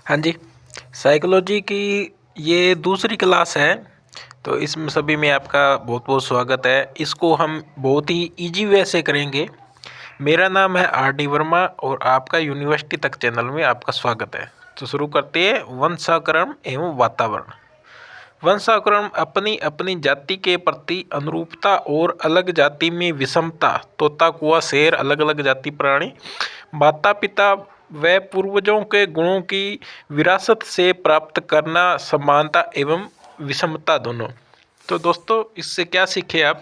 हाँ जी, साइकोलॉजी की ये दूसरी क्लास है। तो इसमें सभी में आपका बहुत बहुत स्वागत है। इसको हम बहुत ही इजी वे से करेंगे। मेरा नाम है आर डी वर्मा और आपका यूनिवर्सिटी तक चैनल में आपका स्वागत है। तो शुरू करते हैं। वंशाक्रम एवं वातावरण। वंशाक्रम अपनी अपनी जाति के प्रति अनुरूपता और अलग जाति में विषमता। तोता कुआ शेर अलग अलग जाति प्राणी माता पिता व पूर्वजों के गुणों की विरासत से प्राप्त करना समानता एवं विषमता दोनों। तो दोस्तों इससे क्या सीखे आप?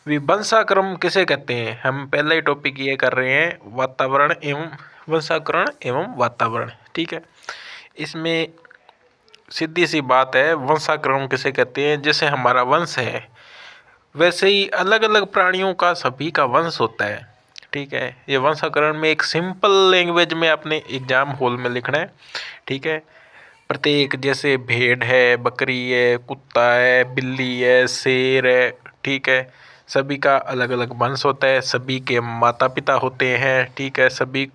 वंशाक्रम किसे कहते हैं? हम पहला ही टॉपिक ये कर रहे हैं वातावरण एवं वंशाकरण एवं वातावरण। ठीक है, इसमें सीधी सी बात है, वंशाक्रम किसे कहते हैं? जैसे हमारा वंश है वैसे ही अलग अलग प्राणियों का सभी का वंश होता है। ठीक है, ये वंशाकरण में एक सिंपल लैंग्वेज में अपने एग्जाम हॉल में लिखना है। ठीक है, प्रत्येक जैसे भेड़ है, बकरी है, कुत्ता है, बिल्ली है, शेर है। ठीक है, सभी का अलग अलग वंश होता है, सभी के माता पिता होते हैं। ठीक है, सभी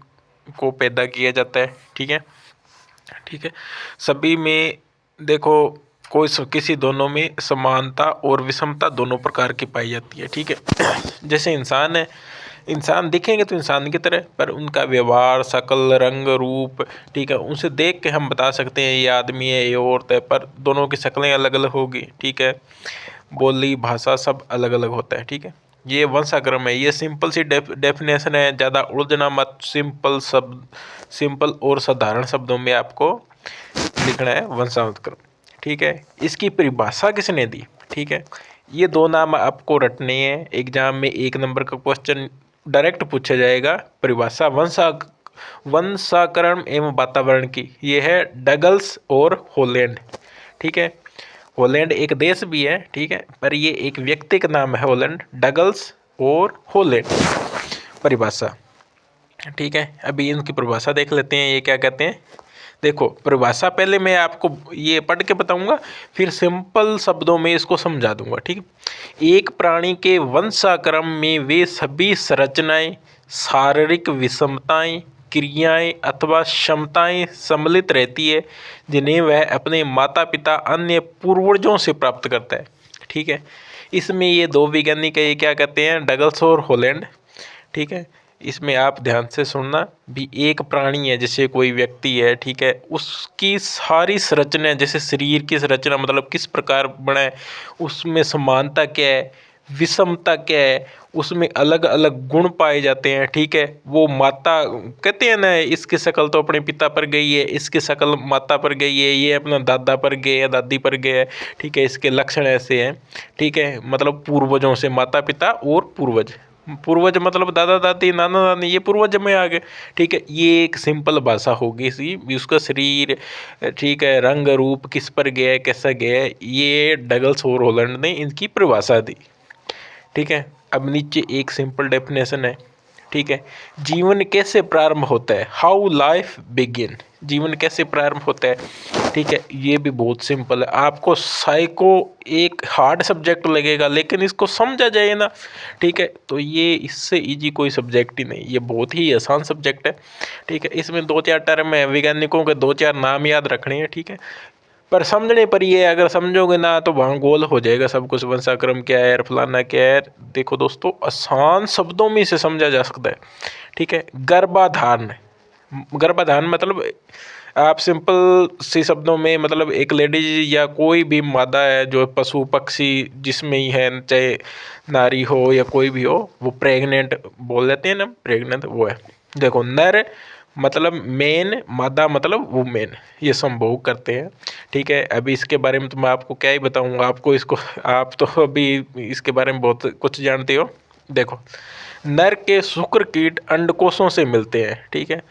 को पैदा किया जाता है। ठीक है, ठीक है, सभी में देखो कोई किसी दोनों में समानता और विषमता दोनों प्रकार की पाई जाती है। ठीक है, जैसे इंसान है, इंसान दिखेंगे तो इंसान की तरह, पर उनका व्यवहार, शकल, रंग, रूप, ठीक है, उनसे देख के हम बता सकते हैं ये आदमी है, ये औरत है, पर दोनों की शक्लें अलग अलग होगी। ठीक है, बोली भाषा सब अलग अलग होता है। ठीक है, ये वंशाक्रम है। ये सिंपल सी डेफिनेशन है, ज़्यादा उलझना मत। सिंपल शब्द, सिंपल और साधारण शब्दों में आपको लिखना है वंशानुक्रम। ठीक है, इसकी परिभाषा किसने दी? ठीक है, ये दो नाम आपको रटने हैं। एग्जाम में 1 नंबर का क्वेश्चन डायरेक्ट पूछा जाएगा। परिभाषा वंशाकरण एवं वातावरण की ये है डगल्स और हॉलैंड। ठीक है, हॉलैंड एक देश भी है। ठीक है, पर ये एक व्यक्ति का नाम है हॉलैंड, डगल्स और हॉलैंड। परिभाषा, ठीक है, अभी इनकी परिभाषा देख लेते हैं ये क्या कहते हैं। देखो, परिभाषा पहले मैं आपको ये पढ़ के बताऊंगा, फिर सिंपल शब्दों में इसको समझा दूंगा। ठीक है, एक प्राणी के वंशाक्रम में वे सभी संरचनाएं, शारीरिक विषमताएं, क्रियाएं अथवा क्षमताएं सम्मिलित रहती है जिन्हें वह अपने माता पिता अन्य पूर्वजों से प्राप्त करता है। ठीक है, इसमें ये दो वैज्ञानिक है, ये क्या कहते हैं? डगल्स और हॉलैंड। ठीक है, इसमें आप ध्यान से सुनना। भी एक प्राणी है, जैसे कोई व्यक्ति है, ठीक है, उसकी सारी संरचना, जैसे शरीर की संरचना मतलब किस प्रकार बना है, उसमें समानता क्या है, विषमता क्या है, उसमें अलग अलग गुण पाए जाते हैं। ठीक है, वो माता कहते हैं ना, इसकी शक्ल तो अपने पिता पर गई है, इसकी शक्ल माता पर गई है, ये अपना दादा पर गए या दादी पर गए है। ठीक है, इसके लक्षण ऐसे हैं। ठीक है, मतलब पूर्वजों से, माता पिता और पूर्वज, पूर्वज मतलब दादा दादी नाना नानी, ये पूर्वज में आ गए। ठीक है, ये एक सिंपल भाषा होगी इसी। उसका शरीर, ठीक है, रंग रूप किस पर गया है, कैसा गया है, ये डगल्स और हॉलैंड ने इनकी परिभाषा दी। ठीक है, अब नीचे एक सिंपल डेफिनेशन है। ठीक है, जीवन कैसे प्रारंभ होता है? हाउ लाइफ बिगिन, जीवन कैसे प्रारंभ होता है? ठीक है, ये भी बहुत सिंपल है। आपको साइको एक हार्ड सब्जेक्ट लगेगा, लेकिन इसको समझा जाए ना, ठीक है, तो ये इससे इजी कोई सब्जेक्ट ही नहीं, ये बहुत ही आसान सब्जेक्ट है। ठीक है, इसमें 2-4 टर्म है, वैज्ञानिकों के 2-4 नाम याद रखने हैं। ठीक है, पर समझने पर ये, अगर समझोगे ना तो वहाँ गोल हो जाएगा सब कुछ। वंशाक्रम क्या है, फलाना क्या है। देखो दोस्तों, आसान शब्दों में इसे समझा जा सकता है। ठीक है, गर्भाधान, गर्भाधान मतलब आप सिंपल सी शब्दों में, मतलब एक लेडीज या कोई भी मादा है, जो पशु पक्षी जिसमें ही है, चाहे नारी हो या कोई भी हो, वो प्रेग्नेंट बोल देते हैं ना, प्रेग्नेंट वो है। देखो, नर मतलब मेन, मादा मतलब वुमेन, ये संभोग करते हैं। ठीक है, अभी इसके बारे में तो मैं आपको क्या ही बताऊंगा, आपको इसको, आप तो अभी इसके बारे में बहुत कुछ जानते हो। देखो, नर के शुक्र कीट अंडकोशों से मिलते हैं। ठीक है,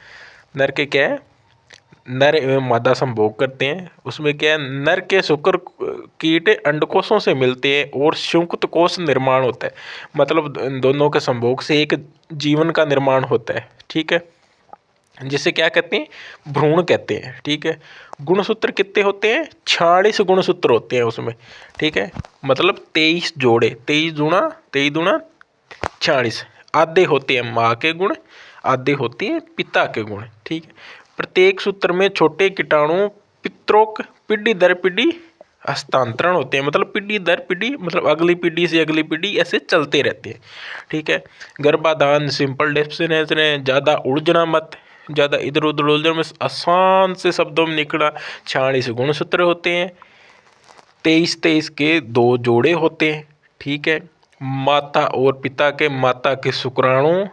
नर के क्या है, नर एवं मादा संभोग करते हैं, उसमें क्या है, नर के शुक्र कीट अंडकोशों से मिलते हैं और संयुक्त कोश निर्माण होता है। मतलब दोनों के संभोग से एक जीवन का निर्माण होता है। ठीक है, जिसे क्या कहते हैं, भ्रूण कहते हैं। ठीक है, गुणसूत्र कितने होते हैं? 46 गुणसूत्र होते हैं उसमें। ठीक है, मतलब 23 जोड़े, 23 दूना 46। आधे होते हैं माँ के गुण, आधे होते हैं पिता के गुण। ठीक है, प्रत्येक सूत्र में छोटे कीटाणु पित्रोक पीढ़ी दर पीढ़ी हस्तांतरण होते हैं, मतलब पीढ़ी दर पीढ़ी, मतलब अगली पीढ़ी से अगली पीढ़ी ऐसे चलते रहते हैं। ठीक है। गर्भाधान सिंपल डेफिनेशन है, ज़्यादा उलझना मत, ज़्यादा इधर उधर उलझन में आसान से शब्दों में निकला। 46 गुणसूत्र होते हैं, 23 के 2 जोड़े होते हैं। ठीक है। माता और पिता के, माता के शुक्राणु,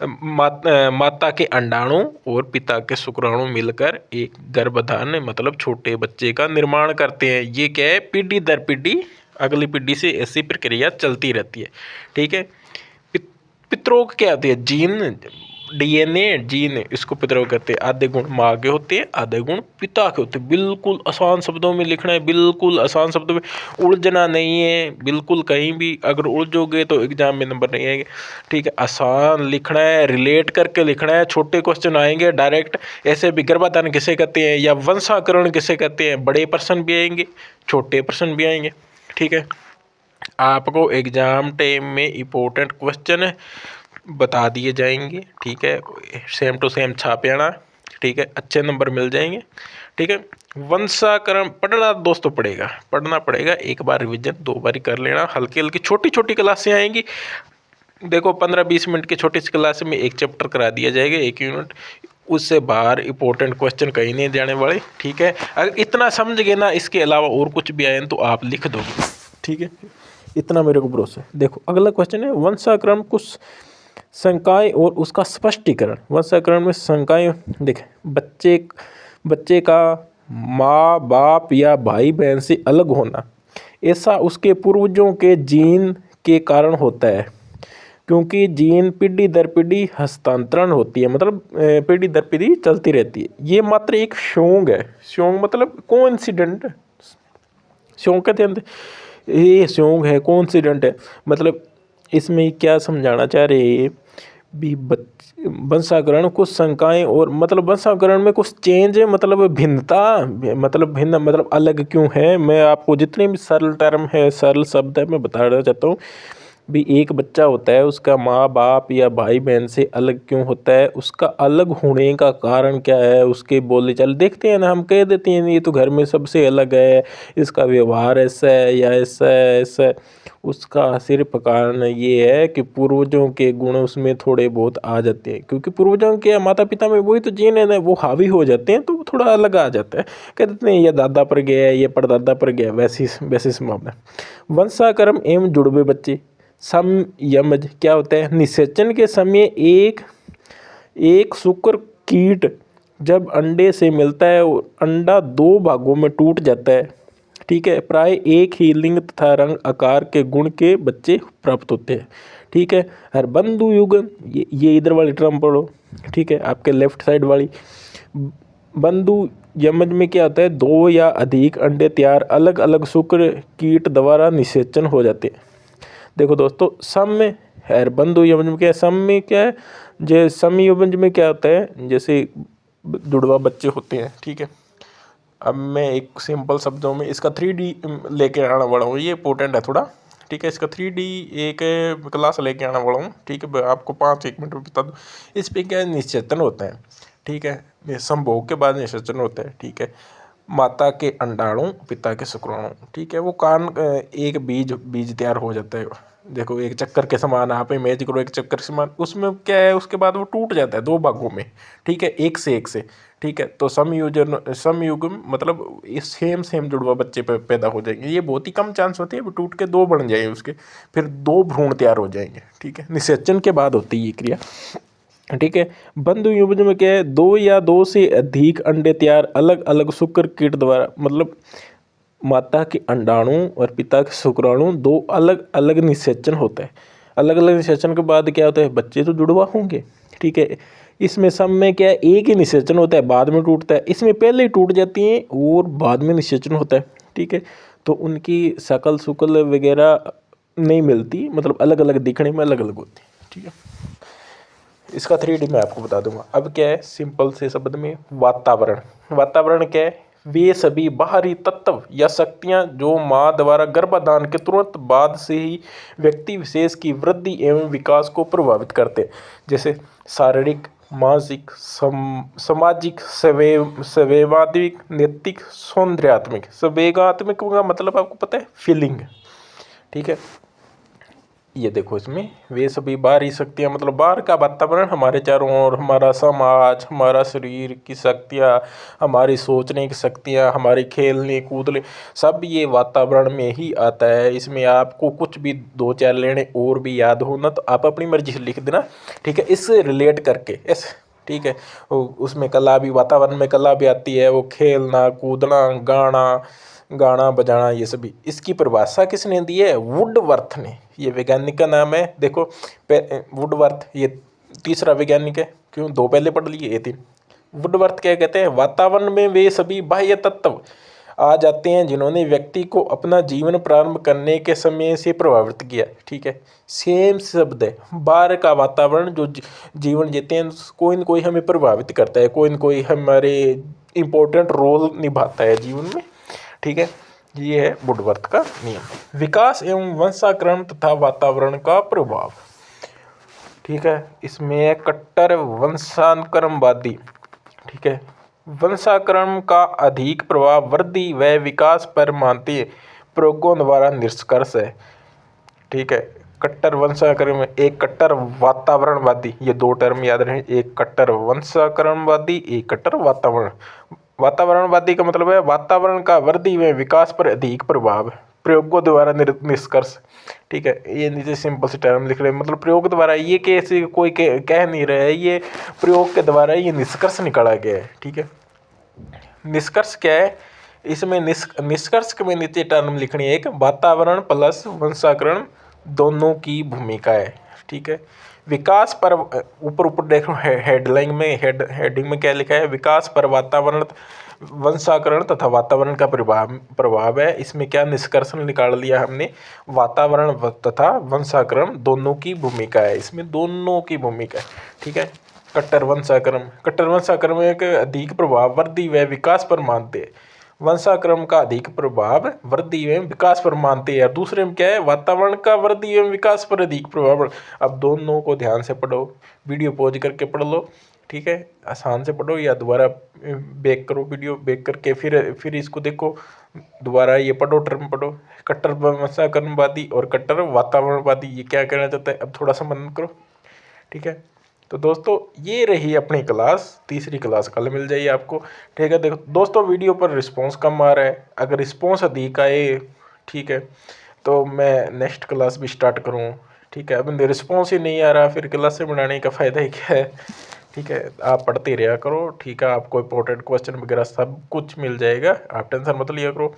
माता के अंडाणु और पिता के शुक्राणु मिलकर एक गर्भधान मतलब छोटे बच्चे का निर्माण करते हैं। ये क्या है, पीढ़ी दर पीढ़ी अगली पीढ़ी से ऐसी प्रक्रिया चलती रहती है। ठीक है। पितरों क्या होती है, जीन, डीएनए, जीन, इसको पितरों कहते हैं। आधे गुण माँ के होते हैं, आधे गुण पिता के होते हैं। बिल्कुल आसान शब्दों में लिखना है, बिल्कुल आसान शब्दों में, उलझना नहीं है बिल्कुल कहीं भी। अगर उलझोगे तो एग्जाम में नंबर नहीं आएंगे। ठीक है। आसान लिखना है, रिलेट करके लिखना है। छोटे क्वेश्चन आएंगे डायरेक्ट, ऐसे भी गर्भाधान किसे कहते हैं या वंशाकरण किसे कहते हैं, बड़े प्रश्न भी आएंगे, छोटे प्रश्न भी आएंगे। ठीक है। आपको एग्जाम टाइम में इम्पोर्टेंट क्वेश्चन बता दिए जाएंगे। ठीक है। सेम टू सेम छाप आना। ठीक है। अच्छे नंबर मिल जाएंगे। ठीक है। वंशाकरण पढ़ना दोस्तों पढ़ना पड़ेगा। एक बार रिवीजन 2 बार कर लेना। हल्की हल्की छोटी छोटी क्लासें आएंगी। देखो 15-20 मिनट की छोटी सी क्लास में एक चैप्टर करा दिया जाएगा, 1 यूनिट, उससे बाहर इंपॉर्टेंट क्वेश्चन कहीं नहीं जाने वाले। ठीक है। अगर इतना समझ गए ना, इसके अलावा और कुछ भी आए तो आप लिख दोगे। ठीक है। इतना मेरे को भरोसा है। देखो अगला क्वेश्चन है, वंशाक्रम कुछ शंकाएं और उसका स्पष्टीकरण। वंशाकरण में शंकाएं, देखें, बच्चे का माँ बाप या भाई बहन से अलग होना, ऐसा उसके पूर्वजों के जीन के कारण होता है, क्योंकि जीन पीढ़ी दर पीढ़ी हस्तांतरण होती है, मतलब पीढ़ी दर पीढ़ी चलती रहती है। ये मात्र एक शोंग है। शोंग मतलब कोइंसिडेंट, शोंग कहते हैं, ये शोंग है, कोइंसिडेंट है। मतलब इसमें क्या समझाना चाह रहे हैं भी, वंशाकरण कुछ शंकाएं और मतलब वंशाकरण में कुछ चेंज है, मतलब भिन्नता, मतलब भिन्न मतलब अलग क्यों है। मैं आपको जितने भी सरल टर्म है, सरल शब्द है, मैं बताना चाहता हूँ भी। एक बच्चा होता है, उसका माँ बाप या भाई बहन से अलग क्यों होता है, उसका अलग होने का कारण क्या है, उसके बोले चाल देखते हैं ना, हम कह देते हैं ये तो घर में सबसे अलग है, इसका व्यवहार ऐसा है या ऐसा है ऐसा है। उसका सिर्फ कारण ये है कि पूर्वजों के गुण उसमें थोड़े बहुत आ जाते हैं, क्योंकि पूर्वजों के माता पिता में वही तो जीन है ना, वो हावी हो जाते हैं, तो थोड़ा अलग आ जाता है। कह देते हैं ये दादा पर गया है, ये परदादा पर गया, वैसे मामला। वंशाक्रम एवं जुड़वे बच्चे, समयमज क्या होता है, निषेचन के समय एक शुक्र कीट जब अंडे से मिलता है, अंडा 2 भागों में टूट जाता है। ठीक है। प्राय एक ही लिंग तथा रंग आकार के गुण के बच्चे प्राप्त होते हैं। ठीक है। हर बंधु युगल, ये इधर वाली टर्म पढ़ो। ठीक है। आपके लेफ्ट साइड वाली बंधु यमज में क्या होता है, 2 या अधिक अंडे तैयार अलग अलग शुक्र कीट द्वारा निषेचन हो जाते हैं। देखो दोस्तों, सम में है, बंधु यमज में क्या है, सम में क्या है, जैसे सम यमज में क्या होता है, जैसे जुड़वा बच्चे होते हैं। ठीक है। अब मैं एक सिंपल शब्दों में इसका 3D लेके आना वाला हूँ, ये इंपॉर्टेंट है थोड़ा। ठीक है। इसका 3D एक क्लास लेके आना वाला हूँ। ठीक है। आपको 5-1 मिनट में बता दूँ। इस पे क्या निषेचन होता है। ठीक है। संभोग के बाद निषेचन होता है। ठीक है। माता के अंडाणु, पिता के शुक्राणु। ठीक है। वो कारण एक बीज तैयार हो जाता है। देखो एक चक्कर के समान आप इमेज करो, एक चक्कर के समान, उसमें क्या है, उसके बाद वो टूट जाता है 2 भागों में। ठीक है। एक से। ठीक है। तो समयुग मतलब ये सेम जुड़वा बच्चे पैदा हो जाएंगे। ये बहुत ही कम चांस होती है, वो टूट के 2 बन जाएंगे, उसके फिर 2 भ्रूण तैयार हो जाएंगे। ठीक है। निषेचन के बाद होती है ये क्रिया। ठीक है। बंधु युग्म में क्या है, 2 या 2 से अधिक अंडे तैयार अलग अलग शुक्र कीट द्वारा, मतलब माता के अंडाणु और पिता के शुक्राणु 2 अलग अलग निषेचन होता है। अलग अलग निषेचन के बाद क्या होता है, बच्चे तो जुड़वा होंगे। ठीक है। इसमें सब में क्या है, एक ही निषेचन होता है, बाद में टूटता है। इसमें पहले ही टूट जाती हैं और बाद में निषेचन होता है। ठीक है। तो उनकी शकल शुक्ल वगैरह नहीं मिलती, मतलब अलग अलग दिखने में अलग अलग होती है। ठीक है। इसका 3D मैं आपको बता दूंगा। अब क्या है, सिंपल से शब्द में, वातावरण क्या है, वे सभी बाहरी तत्व या शक्तियाँ जो माँ द्वारा गर्भाधान के तुरंत बाद से ही व्यक्ति विशेष की वृद्धि एवं विकास को प्रभावित करते हैं। जैसे शारीरिक मानसिक, सामाजिक, संवेदनात्मक, नैतिक, सौंदर्यात्मक। संवेगात्मक का मतलब आपको पता है, फीलिंग। ठीक है, ये देखो इसमें वे सभी बाहरी शक्तियाँ, मतलब बाहर का वातावरण, हमारे चारों ओर, हमारा समाज, हमारा शरीर की शक्तियाँ, हमारी सोचने की शक्तियाँ, हमारी खेलने कूदने, सब ये वातावरण में ही आता है। इसमें आपको कुछ भी दो चार लेने और भी याद हो ना, तो आप अपनी मर्जी से लिख देना। ठीक है, इससे रिलेट करके इस, ठीक है, उसमें कला भी, वातावरण में कला भी आती है, वो खेलना कूदना, गाना बजाना, ये सभी। इसकी परिभाषा किसने दी है? वुडवर्थ ने। ये वैज्ञानिक का नाम है, देखो वुडवर्थ, ये तीसरा वैज्ञानिक है। क्यों, दो पहले पढ़ लिए, ये तीन। वुडवर्थ क्या कहते हैं? वातावरण में वे सभी बाह्य तत्व आ जाते हैं जिन्होंने व्यक्ति को अपना जीवन प्रारंभ करने के समय से प्रभावित किया। ठीक है, सेम शब्द है। बाहर का वातावरण जो जीवन जीते हैं, कोई न कोई हमें प्रभावित करता है, कोई न कोई हमारे इम्पोर्टेंट रोल निभाता है जीवन में। ठीक है, ये है वुडवर्थ का नियम। विकास एवं वंशाक्रम तथा वातावरण का प्रभाव। ठीक है, इसमें कट्टर वंशाक्रमवादी। ठीक है, वंशाक्रम का अधिक प्रभाव वृद्धि व विकास पर मानते प्रयोगों द्वारा निष्कर्ष है। ठीक है, कट्टर वंशाक्रम, एक कट्टर वातावरणवादी, ये दो टर्म याद रहे, एक कट्टर वंशाक्रमवादी, एक कट्टर वातावरणवादी का मतलब है वातावरण का वृद्धि व विकास पर अधिक प्रभाव, प्रयोगों द्वारा निष्कर्ष। ठीक है, ये नीचे सिंपल से टर्म लिख रहे हैं, मतलब प्रयोग द्वारा, ये कैसे कोई कह नहीं रहा है, ये प्रयोग के द्वारा ये निष्कर्ष निकाला गया है। ठीक है, निष्कर्ष क्या है इसमें? निष्कर्ष में नीचे टर्म लिखनी है, एक वातावरण प्लस वंशाकरण दोनों की भूमिका है। ठीक है, विकास पर, ऊपर देखो हेडलाइन में, हेडिंग में क्या लिखा है? विकास पर वातावरण, वंशाकरण तथा वातावरण का प्रभाव है। इसमें क्या निष्कर्ष निकाल लिया हमने? वातावरण तथा वंशाकरण दोनों की भूमिका है, इसमें दोनों की भूमिका है। ठीक है, कट्टर वंशाक्रम एक अधिक प्रभाव वृद्धि व विकास पर मानते हैं। वंशाक्रम का अधिक प्रभाव वृद्धि एवं विकास पर मानते हैं। दूसरे में क्या है? वातावरण का वृद्धि एवं विकास पर अधिक प्रभाव। अब दोनों को ध्यान से पढ़ो, वीडियो पॉज करके पढ़ लो। ठीक है, आसान से पढ़ो या दोबारा बैक करो, वीडियो बैक करके फिर इसको देखो, दोबारा ये पढ़ो, टर्म पढ़ो। कट्टर वंशाक्रमवादी और कट्टर वातावरणवादी, ये क्या कहना चाहता है, अब थोड़ा सा मनन करो। ठीक है, तो दोस्तों ये रही अपनी क्लास, तीसरी क्लास कल मिल जाइए आपको। ठीक है, देखो दोस्तों, वीडियो पर रिस्पांस कम आ रहा है, अगर रिस्पांस अधिक आए, ठीक है, तो मैं नेक्स्ट क्लास भी स्टार्ट करूँ। ठीक है, अब रिस्पांस ही नहीं आ रहा, फिर क्लासें बनाने का फ़ायदा ही क्या है। ठीक है, आप पढ़ते रहा करो। ठीक है, आपको इंपॉर्टेंट क्वेश्चन वगैरह सब कुछ मिल जाएगा, आप टेंशन मत लिया करो।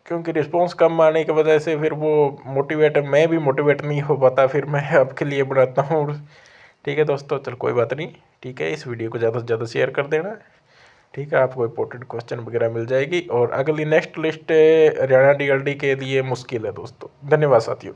क्योंकि रिस्पांस कम आने की वजह से फिर वो मैं भी मोटिवेट नहीं हो पाता, फिर मैं आपके लिए बनाता हूँ। ठीक है दोस्तों, चल कोई बात नहीं। ठीक है, इस वीडियो को ज़्यादा से ज़्यादा शेयर कर देना। ठीक है, आपको इंपॉर्टेंट क्वेश्चन वगैरह मिल जाएगी, और अगली नेक्स्ट लिस्ट हरियाणा DLD के लिए मुश्किल है दोस्तों। धन्यवाद साथियों।